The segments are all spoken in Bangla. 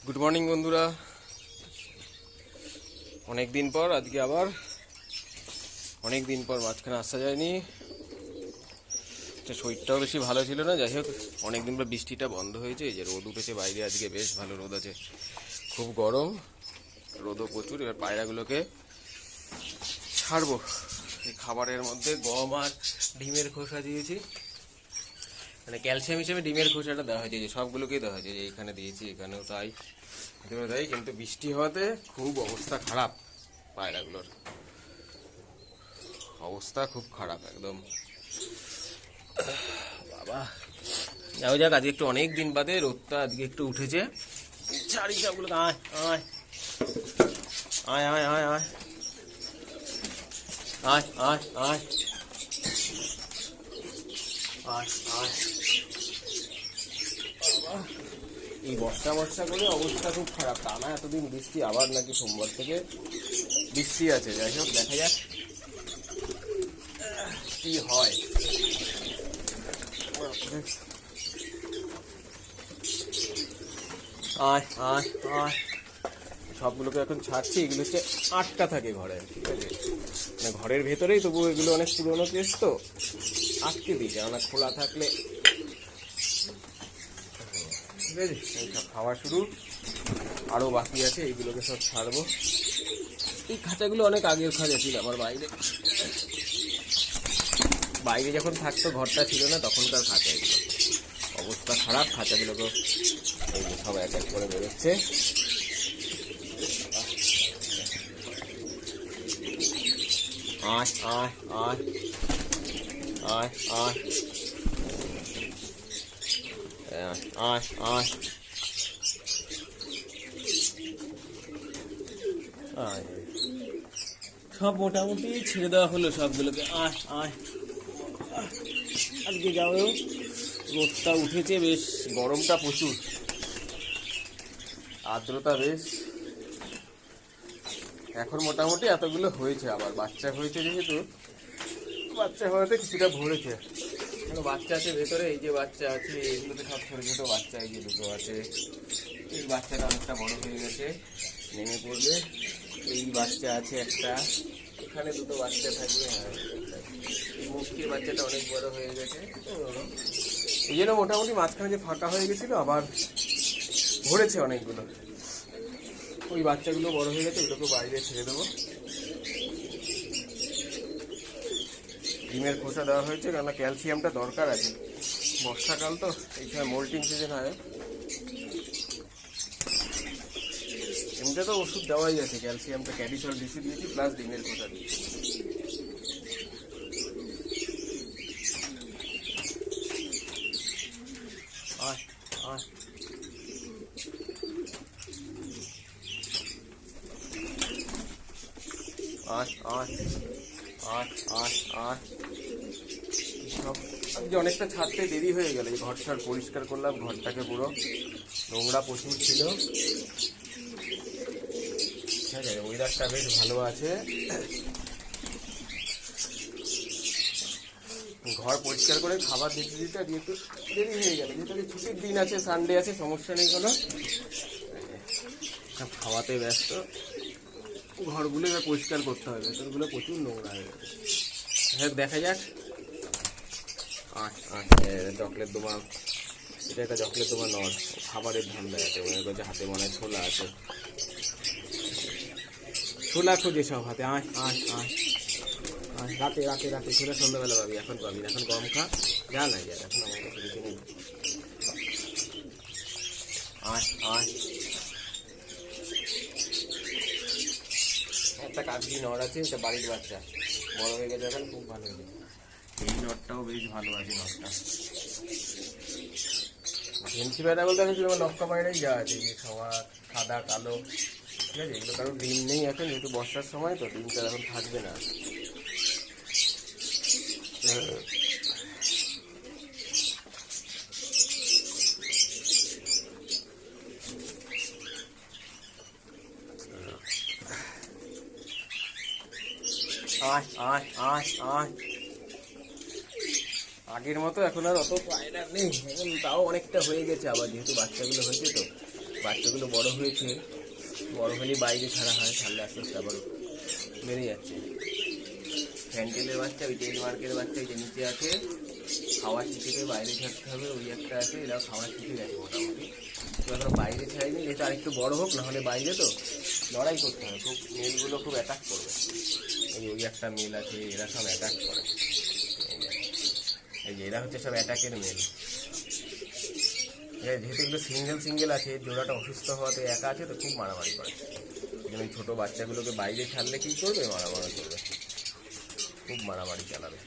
গুড মর্নিং বন্ধুরা, অনেক দিন পর আজকে আবার অনেক দিন পর মাঝখানে আসা যায়নি। শরীরটাও বেশি ভালো ছিল না, যাই হোক অনেকদিন পর বৃষ্টিটা বন্ধ হয়েছে। এই যে রোদ উঠেছে বাইরে, আজকে বেশ ভালো রোদ আছে, খুব গরম, রোদও প্রচুর। এবার পায়রাগুলোকে ছাড়বো। এই খাবারের মধ্যে গম আর ডিমের খোসা দিয়েছি, মানে ক্যালসিয়াম হিসেবে ডিমের খোসাটা দেওয়া হয়েছে, যে সবগুলোকেই দেওয়া হয়েছে, যে এইখানে দিয়েছি, এখানেও তাই, এখানেও তাই। কিন্তু বৃষ্টি হওয়াতে খুব অবস্থা খারাপ, পায়রাগুলোর অবস্থা খুব খারাপ একদম। বাবা যাও যাক, আজকে একটু অনেক দিন বাদে রোদটা আজকে একটু উঠেছে। ছাড়ি সবগুলো, আয় আয় আয় আয় আয় আয় আয় আয় আয় আয় আয়। এই বর্ষা করে অবস্থা খুব খারাপ, টানা এতদিন বৃষ্টি, আবার নাকি সোমবার থেকে বৃষ্টি আছে। যাই হোক দেখা যাক কি হয়। আয় আয় আয়, সবগুলোকে এখন ছাড়ছি। এগুলো হচ্ছে আটটা থাকে ঘরে, ঠিক আছে, মানে ঘরের ভেতরেই, তবু এগুলো অনেক পুরোনো কেস তো আটকে দিই, কেননা খোলা থাকলে, ঠিক আছে। সব খাওয়া শুরু, আরও বাকি আছে, এইগুলোকে সব ছাড়বো। এই খাঁচাগুলো অনেক আগের খাঁচা ছিল আমার, বাইরে যখন থাকতো, ঘরটা ছিল না তখনকার খাঁচা এগুলো। অবস্থা খারাপ খাঁচাগুলোকে, এই যে সব এক এক করে বেরোচ্ছে। আয় আয় আয় আয় আয় আয় আয় আয়, সব মোটামুটি ছেড়ে দেওয়া হলো সবগুলোকে। আয় আয়, আজকে যাও, রোদটা উঠেছে বেশ, গরমটা প্রচুর, আর্দ্রতা বেশ। এখন মোটামুটি এতগুলো হয়েছে, আবার বাচ্চা হয়েছে যেহেতু, বাচ্চা হওয়াতে কিছুটা ভরেছে। বাচ্চা আছে ভেতরে, এই যে বাচ্চা আছে, এইগুলোতে সব ছোটো ছোটো বাচ্চা, এই যে দুটো আছে। এই বাচ্চাটা অনেকটা বড় হয়ে গেছে, নেমে পড়বে। এই বাচ্চা আছে একটা, এখানে দুটো বাচ্চা থাকবে। হ্যাঁ, এই মুক্তির বাচ্চাটা অনেক বড় হয়ে গেছে, এই জন্য মোটামুটি মাঝখানে যে ফাঁকা হয়ে গেছিলো আবার ভরেছে অনেকগুলো। ওই বাচ্চাগুলো বড় হয়ে গেছে, ওগুলোকে বাইরে ছেড়ে দেবো। ডিমের খোসা দেওয়া হয়েছে, কেননা ক্যালসিয়ামটা দরকার আছে, বর্ষাকাল তো, এই সময় মোল্টিং সিজন হয়। এমনিতে তো ওষুধ দেওয়াই আছে, ক্যালসিয়ামটা ক্যাডিসল ডিসি দিয়েছি, প্লাস ডিমের খোসা দিয়েছি। আয় আয় আয় আয় আয় আয় আয়। সব আজকে অনেকটা ছাড়তে দেরি হয়ে গেল, এই ঘরটা পরিষ্কার করলাম, ঘরটাকে পুরো নোংরা প্রচুর ছিল। ঠিক আছে, ওয়েদারটা বেশ ভালো আছে, ঘর পরিষ্কার করে খাবার দিতে দিতে আজকে একটু দেরি হয়ে গেল, যেহেতু ছুটির দিন আছে, সানডে আছে, সমস্যা নেই কোনো, সব খাওয়াতে ব্যস্ত। ঘরগুলো এবার পরিষ্কার করতে হবে, ভেতরগুলো প্রচুর নোংরা হয়ে গেছে। হ্যাঁ দেখা যাক। চকলেট দোমা, এটা একটা চকলেট দোমা নর, খাবারের ধান্দা আছে, মনে করছে হাতে মনে হয় ছোলা আছে, ছোলা খোঁজে সব হাতে। আয় আয় আয় আয়, রাতে রাতে রাতে ছোলা সন্ধ্যাবেলা পাবি, এখন পাবি না, এখন গম খা, যা না যা, এখন আমার কাছে কিছু নেই। আয় আয়, একটা কাগজি নর আছে, এটা বাড়ির বাচ্চা, বড় হয়ে গেছে এখন, খুব ভালো হয়ে গেছে। এই নটটাও বেশ ভালো আছে, নটটা ফেন্সি পায়রা বলতে আমি শুধু লক্কা পায়রাই যা আছে, যে খাওয়া সাদা কালো, ঠিক আছে। এগুলো কারণ ডিম নেই এখন, যেহেতু বর্ষার সময় তো, ডিমটা এখন থাকবে না। আয় আয় আয় আয়, আগের মতো এখন আর অত পায়রা নেই, এখন তাও অনেকটা হয়ে গেছে, আবার যেহেতু বাচ্চাগুলো হয়েছে তো বাচ্চাগুলো বড় হয়েছে, বড় হলে বাইরে ছাড়া হয়, ছাড়লে আস্তে আস্তে আবার বেড়ে যাচ্ছে। ফ্যান্টেলের বাচ্চা, ওই টেল মার্কের বাচ্চা এই যে নিচে আছে, খাওয়া শিখেতে বাইরে ছাড়তে হবে, ওই একটা আছে, এরাও খাওয়া শিখে গেছে মোটামুটি। তো এখন বাইরে ছাড়িনি, যেহেতু আরেকটু বড় হোক, নাহলে বাইরে তো লড়াই করতে হবে, খুব মেলগুলো খুব অ্যাটাক করবে। ওই একটা মেল আছে, এরা সব অ্যাটাক করে, এই যে এরা হচ্ছে সব অ্যাটাকের মেল। যেহেতু এগুলো সিঙ্গেল সিঙ্গেল আছে, জোড়াটা অসুস্থ হওয়াতে একা আছে, তো খুব মারামারি করে। যেন ওই ছোটো বাচ্চাগুলোকে বাইরে ছাড়লে কী করবে, মারামারি করবে, খুব মারামারি চালাবে।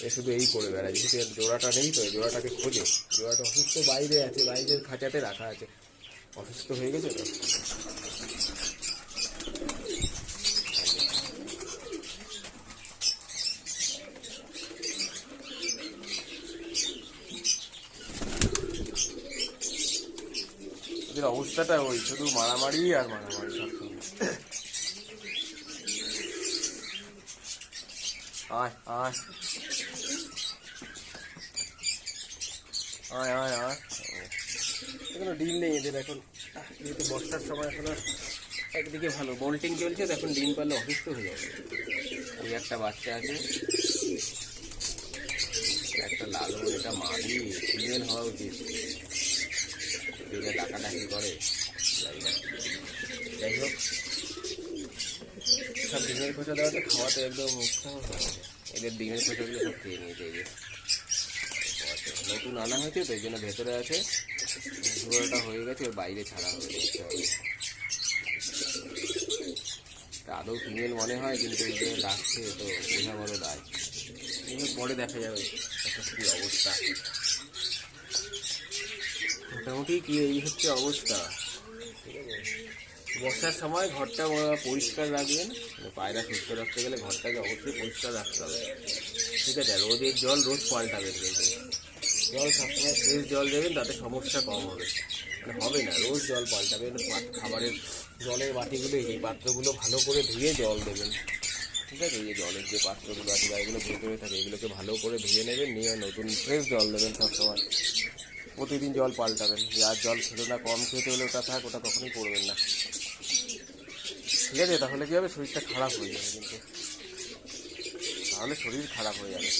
এ শুধু এই করে বেড়ায়, যেহেতু জোড়াটা নেই, তো জোড়াটাকে খোঁজে, জোড়াটা অসুস্থ বাইরে আছে, বাইরের খাঁচাতে রাখা আছে, অসুস্থ হয়ে গেছে তো। এদের অবস্থাটা ওই শুধু মারামারি আর মারামারি সবসময়। আয় আয় আয় আয় আয়, এখনো ডিম নেই এদের এখন, যেহেতু বর্ষার সময় এখনো একদিকে ভালো বোল্টিং চলছে, তো এখন ডিম পারলে অসুস্থ হয়ে যাবে। ওই একটা বাচ্চা আছে, একটা লাল, এটা মাদি, ফিমেল হওয়া উচিত, এটা ডাকাডাকি করে। যাই হোক, সব ডিমের খোঁচা দেওয়াতে খাওয়াতে একদম উৎসাহ হয়, এদের ডিমের খোঁচাগুলো সব খেয়ে নিয়েছে। এই যে নতুন আনা হয়েছে, তো এই জন্য ভেতরে আছে, ঝোড়াটা হয়ে গেছে, ওর বাইরে ছাড়া হবে, দেখতে হবে। আদৌ ফিমেল মনে হয়, কিন্তু এই যে ডাকছে, তো বোঝা বড় দায়। পরে দেখা যাবে কি অবস্থা। মোটামুটি কি এই হচ্ছে অবস্থা, ঠিক আছে। বর্ষার সময় ঘরটা পরিষ্কার রাখবেন, পায়রা সুস্থ রাখতে গেলে ঘরটাকে অবশ্যই পরিষ্কার রাখতে হবে, ঠিক আছে। রোদের জল রোজ পাল্টাবেন, কিন্তু জল সবসময় ফ্রেশ জল দেবেন, তাতে সমস্যা কম হবে, মানে হবে না। রোজ জল পাল্টাবেন, খাবারের জলের বাটিগুলো, এই পাত্রগুলো ভালো করে ধুয়ে জল দেবেন, ঠিক আছে। এই যে জলের যে পাত্রগুলো আছে বা এগুলো ভেতরে থাকে, এগুলোকে ভালো করে ধুয়ে নেবেন, নিয়ে নতুন ফ্রেশ জল দেবেন সবসময়, প্রতিদিন জল পাল্টাবেন। যে আর জল খেলো না, কম খেতে হলে ওটা থাক, ওটা কখনোই করবেন না, ঠিক আছে। তাহলে কী হবে, শরীরটা খারাপ হয়ে যাবে, কিন্তু তাহলে শরীর খারাপ হয়ে যাবে,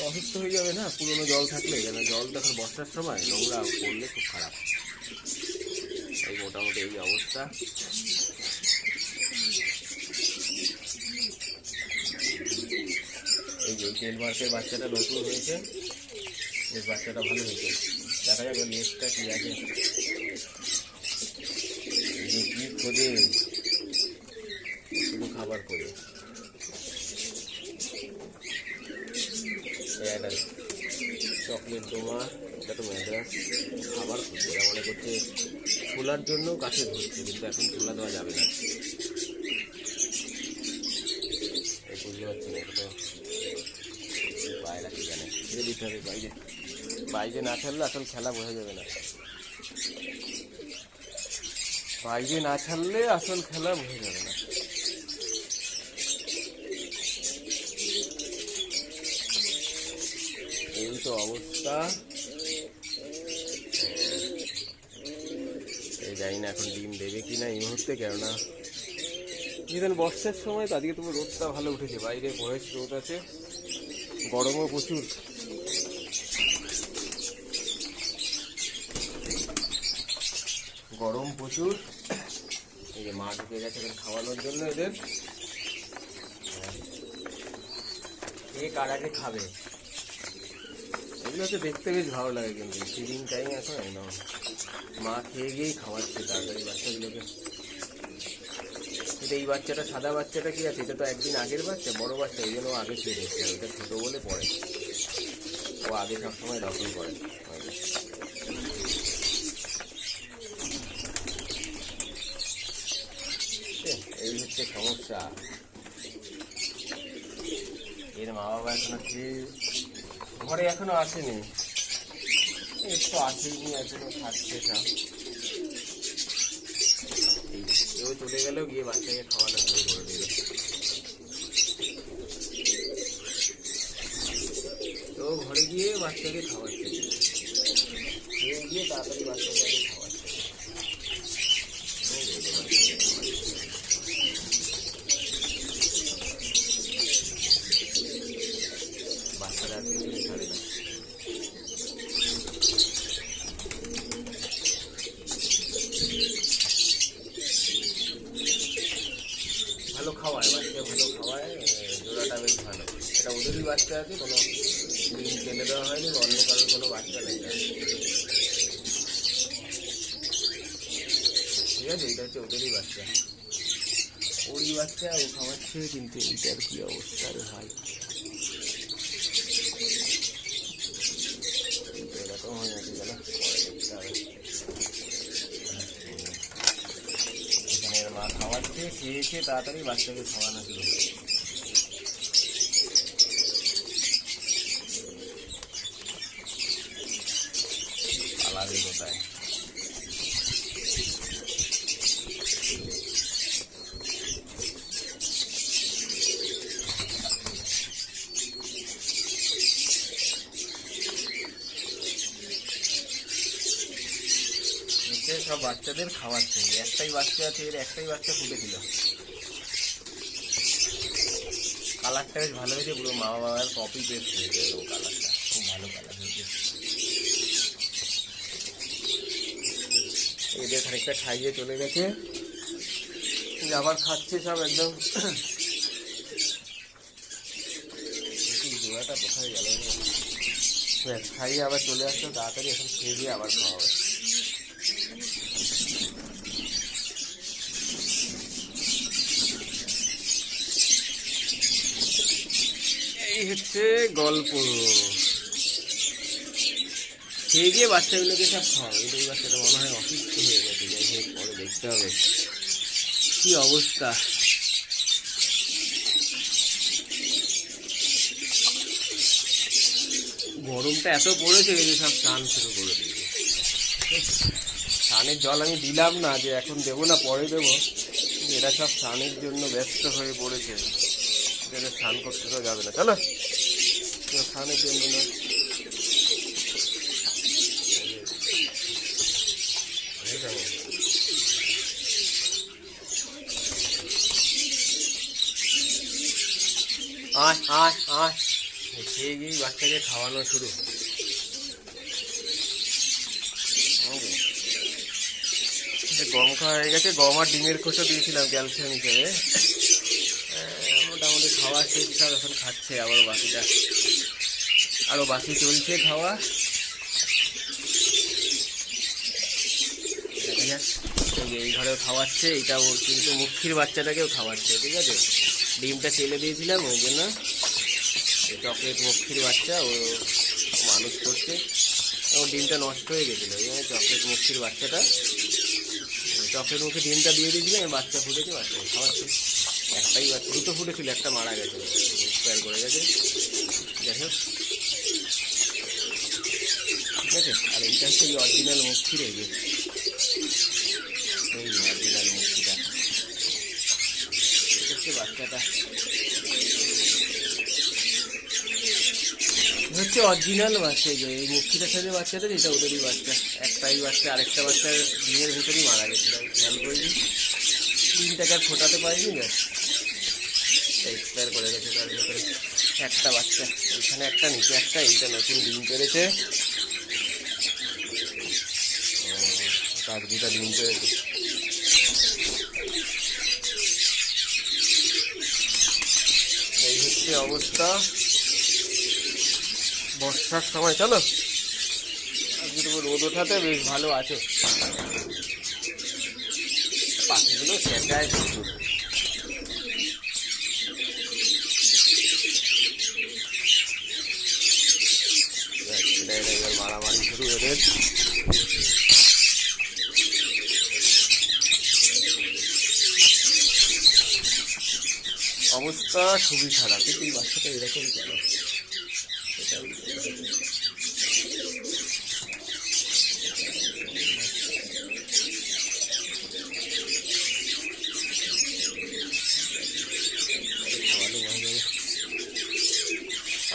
অসুস্থ হয়ে যাবে না পুরোনো জল থাকলে। যেন জল তখন বর্ষার সময় নোংরা পড়লে খুব খারাপ। এই মোটামুটি এই অবস্থা। এই যে তেল মার্কের বাচ্চাটা নতুন হয়েছে, এই বাচ্চাটা ভালো হয়েছে, দেখা যাবে লেজটা কি আছে, এই যে কি খোঁজে, শুধু খাবার খোঁজে। চকলেট ডোমা, এটা তো ম্যাড্রাস, খাবার খুঁজছে, এরা মনে করছে খোলার জন্য কাছে ধরছে, কিন্তু এখন খোলা দেওয়া যাবে না, বুঝতে পারছি না। এটা তো পায়রা কি জানে, ছেড়ে দিতে হবে, বাইরে বাইরে না ছাড়লে আসল খেলা বোঝা যাবে না, বাইরে না ছাড়লে আসল খেলা বোঝা যাবে না। এই তো অবস্থা। এই জানি না এখন ডিম দেবে কি না এই মুহূর্তে, কেননা যেদিন বর্ষার সময়, তাদেরকে তোমার রোদটা ভালো উঠেছে, বাইরে বয়স রোদ আছে, গরমও প্রচুর। গরম প্রচুর। এই যে মা ঢুকে গেছে এখন খাওয়ানোর জন্য এদের, কে কার আগে খাবে, এগুলো হচ্ছে দেখতে বেশ ভালো লাগে, কিন্তু ফিডিং টাইম এখন একদম মা খেয়ে গিয়েই খাওয়াচ্ছে তাড়াতাড়ি বাচ্চাগুলোকে। কিন্তু এই বাচ্চাটা, সাদা বাচ্চাটা কি আছে, এটা তো একদিন আগের বাচ্চা, বড় বাচ্চা, এই জন্য আগে খেয়ে দিচ্ছে, এটা ছোটো বলে পড়ে, ও আগে সবসময় দখল করে। এই হচ্ছে সমস্যা। এর মা বাবা এখনো খেয়ে ঘরে এখনো আসেনি, একটু আসেনি, এখনো থাকছে সব। কেউ চলে গেলেও গিয়ে বাচ্চাকে খাওয়ানো শুরু করে দিল। গিয়ে বাচ্চাকে খাওয়াচ্ছে, খেয়ে গিয়ে তাড়াতাড়ি বাচ্চাকে খাওয়াচ্ছে। বাচ্চারা কিছু ছাড়ে না। ভালো খাওয়ায় বাচ্চা, ভালো খাওয়ায়, জোড়াটা বেশ ভালো। এটা ওদেরই বাচ্চা আছে, কোনো ডিম ফেলে দেওয়া হয়নি, অন্য কারোর কোনো বাচ্চা নেই। ঠিক আছে, এটা হচ্ছে ওদেরই বাচ্চা, ওরই বাচ্চা, ও খাওয়াচ্ছে। কিন্তু এইটার কি অবস্থা রে ভাই, এরকম হয়ে গেছে কেন, পরে দেখতে হবে। এখানে মা খাওয়াচ্ছে, খেয়েছে তাড়াতাড়ি বাচ্চাকে খাওয়ানো শুরু। পালাবে কোথায়? সব বাচ্চাদের খাওয়াচ্ছে, একটাই বাচ্চা আছে, এর একটাই বাচ্চা ফুটেছিল। কালারটা বেশ ভালো হয়েছে, পুরো মা বাবার কপি পেস্ট হয়েছে এরকম কালারটা, খুব ভালো কালার হয়েছে। এদের খানিকটা খাইয়ে চলে গেছে, আবার খাচ্ছে সব একদম। জোড়াটা কোথায় গেল, খাইয়ে আবার চলে আসতো তাড়াতাড়ি, এখন খেয়ে দিয়ে আবার খাওয়া হবে। এই হচ্ছে গল্প। খেয়ে গিয়ে বাচ্চাগুলোকে সব খাওয়াবে। এই বাচ্চাটা মনে হয় অসুস্থ হয়ে গেছে, যাই হোক পরে দেখতে হবে কি অবস্থা। গরমটা এত পড়েছে যে সব স্নান শুরু করে দিয়েছে। স্নানের জল আমি দিলাম না, যে এখন দেবো না পরে দেবো, এরা সব স্নানের জন্য ব্যস্ত হয়ে পড়েছে। এদের স্নান করতে তো যাবে না, চলো স্নানের জন্য না। আয় আয় আয়, খেয়ে গিয়ে বাচ্চাকে খাওয়ানো শুরু। গম খাওয়া হয়ে গেছে, গম আর ডিমের খোসা দিয়েছিলাম ক্যালসিয়াম হিসেবে। মোটামুটি খাওয়া শেষ, সব এখন খাচ্ছে আবার বাকিটা, আরো বাকি চলছে খাওয়া। দেখা যাক, এই ঘরেও খাওয়াচ্ছে, এটা ওর কিন্তু মুখির বাচ্চাটাকেও খাওয়াচ্ছে। ঠিক আছে, ডিমটা চেলে দিয়েছিলাম ওই জন্য। চকলেট মুখির বাচ্চা ও মানুষ করছে, ও ডিমটা নষ্ট হয়ে গেছিলো, চকলেট মুখির বাচ্চাটা, চকলেট মুখে ডিমটা দিয়ে দিয়েছিলাম, বাচ্চা ফুটেছে, বাচ্চাকে খাওয়াচ্ছে। একটাই বাচ্চা, দুটো ফুটেছিল, একটা মারা গেছে, এক্সপায়ার করে গেছে। যাই হোক, ঠিক আছে। আর এইটা হচ্ছে এই অরিজিনাল মুখির, এই যে এই অরিজিনাল মুখিটা হচ্ছে বাচ্চাটা, হচ্ছে অরিজিনাল বাচ্চা। যে এই মুখিটার সাথে বাচ্চাটা, যেটা ওদেরই বাচ্চা, একটাই বাচ্চা। আরেকটা বাচ্চা ডিমের ভেতরেই মারা গেছিল, খেয়াল করিনি, ডিমটাকে আর ফোটাতে পারিনি, এক্সপায়ার করে গেছে। তার ভেতরে একটা বাচ্চা, এখানে একটা, নিচে একটা, এইটা নতুন ডিম পেরেছে, তার দুটা ডিম পেরেছে। এই হচ্ছে অবস্থা বর্ষার সময়। চলো আজকে তো রোদ ওঠাতে বেশ ভালো আছে, পাখিগুলো চেঁচায় প্রচুর। এবার মারামারি শুরু এদের। অবস্থা খুবই খারাপ, কিন্তু এই বাচ্চাটা এরকম কেন, এটা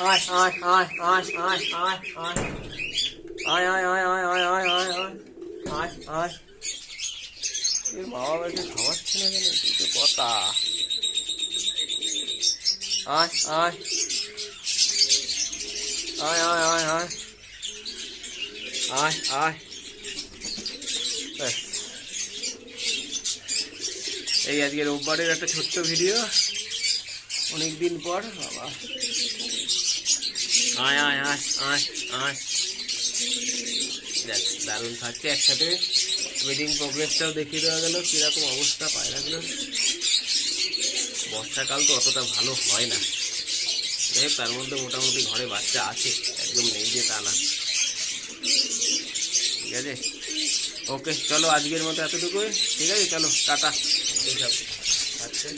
আয় আয় আয় আয় আয় আয় আয় আয় আয় আয় আয় আয় আয় আয় আয় আয় আয় এর বাবা বাড়িতে খাওয়াচ্ছে না কেন দুটো কথা আয় আয় আয় আয় আয় আয় আয় আয় এই আজকে রোববারের একটা ছোট্ট ভিডিও অনেকদিন পর বাবা আয় আয় আয় আয় আয় দেখ দারুণ খাচ্ছে একসাথে ওয়েডিং প্রোগ্রেসটাও দেখিয়ে দেওয়া গেল কিরকম অবস্থা পায়রাগুলো বর্ষাকাল তো অতটা ভালো হয় না যাই হোক তার মধ্যে মোটামুটি ঘরে বাচ্চা আছে একদম নেই যে তা না ঠিক আছে ওকে চলো আজকের মতো এতটুকুই ঠিক আছে চলো টাটা এইসব আচ্ছা